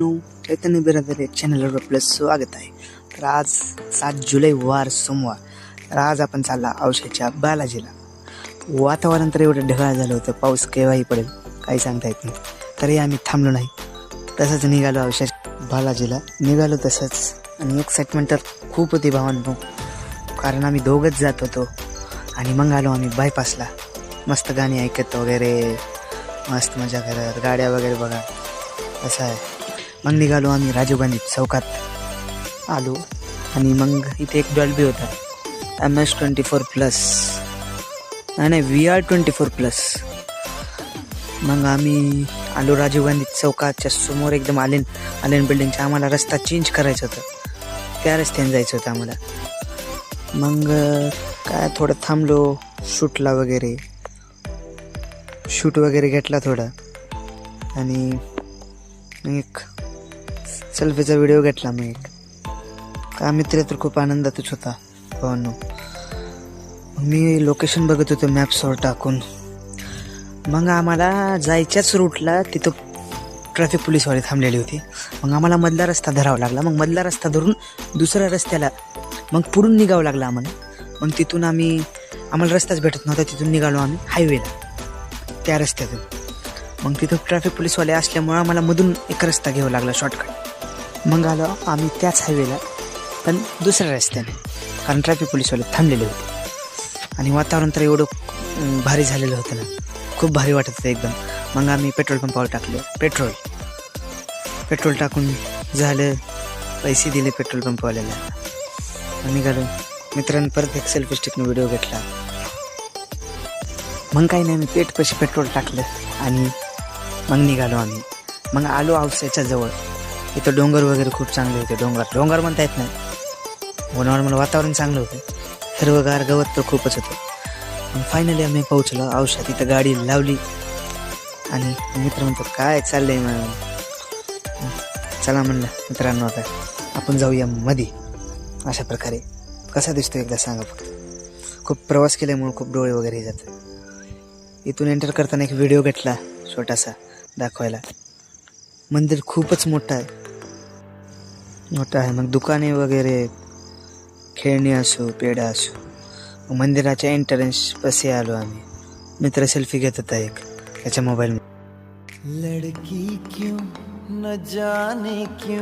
चैतन्य बिरादर या चॅनलवर आपलं स्वागत आहे. तर आज 7 जुलै वार सोमवार. तर आज आपण चालला औषधच्या बालाजीला. वातावरण तर एवढं ढगाळ झालं होतं, पाऊस केव्हाही पडेल काही सांगता येत नाही. तरी आम्ही थांबलो नाही, तसंच निघालो औषध बालाजीला. निघालो तसंच आणि एक्साइटमेंट तर खूप होती भावांनो, कारण आम्ही दोघंच जात होतो. आणि मग आलो आम्ही बायपासला. मस्त गाणी ऐकत वगैरे, मस्त मजा करत, गाड्या वगैरे बघा असं आहे. मग निघालो आम्ही राजीव गांधी चौकात आलो आणि मग इथे एक डॉल्बी होता, MS24+, नाही VR24+. मग आम्ही आलो राजीव गांधी चौकाच्या समोर, एकदम आलेन बिल्डिंगच्या. आम्हाला रस्ता चेंज करायचा होता, त्या रस्त्याने जायचं होतं आम्हाला. मग काय थोडं थांबलो, शूट वगैरे घेतला थोडा, आणि एक सेल्फीचा व्हिडिओ घेतला. मग एक का मित्र तर खूप आनंदातच होता भावांनो. मी लोकेशन बघत होतो मॅप्सवर टाकून. मग आम्हाला जायच्याच रूटला तिथं ट्रॅफिक पोलीसवाले थांबलेली होती. मग आम्हाला मधला रस्ता धरावा लागला. मग मधला रस्ता धरून दुसऱ्या रस्त्याला मग पुढून निघावं लागलं आम्हाला. मग तिथून आम्हाला रस्ताच भेटत नव्हता. तिथून निघालो आम्ही हायवेला, त्या रस्त्यातून. मग तिथं ट्रॅफिक पोलीसवाले असल्यामुळं आम्हाला मधून एक रस्ता घ्यावा लागला, शॉर्टकट. मग आलो आम्ही त्याच हायवेला, पण दुसऱ्या रस्त्याने, कारण ट्रॅफिक पोलीसवाले थांबलेले होते. आणि वातावरण तर एवढं भारी झालेलं होतं ना, खूप भारी वाटत होतं एकदम. मग आम्ही पेट्रोल पंपावर टाकलं पेट्रोल टाकून झालं, पैसे दिले पेट्रोल पंपवाल्याला. निघालो. मित्रांनी परत एक सेल्फी स्टिकनं व्हिडिओ घेतला. मग काही नाही, मी पेटपाशी पेट्रोल टाकलं आणि मग निघालो आम्ही. मग आलो औसाच्या जवळ. इथं डोंगर वगैरे खूप चांगले होते. डोंगर म्हणता येत नाही, नॉर्मल वातावरण चांगलं होतं, हिरवगार गवत तर खूपच होतं. मग फायनली आम्ही पोहोचलो औषध. इथं गाडी लावली आणि मित्र म्हणतो काय चाललंय मग. चला म्हणलं मित्रांनो, आता आपण जाऊया मध्ये. अशा प्रकारे कसा दिसतो एकदा सांगा फक्त. खूप प्रवास केल्यामुळे खूप डोळे वगैरे जातात. इथून एंटर करताना एक व्हिडिओ घेतला छोटासा दाखवायला. मंदिर खूपच मोठं आहे. मग दुकाने वगैरे, खेळणी असो, पेढा असो. मंदिराच्या एंट्रन्स पाशी आलो आम्ही. मित्र सेल्फी घेत होता एक त्याच्या मोबाईल मध्ये. लड़की क्यों न जाने क्यों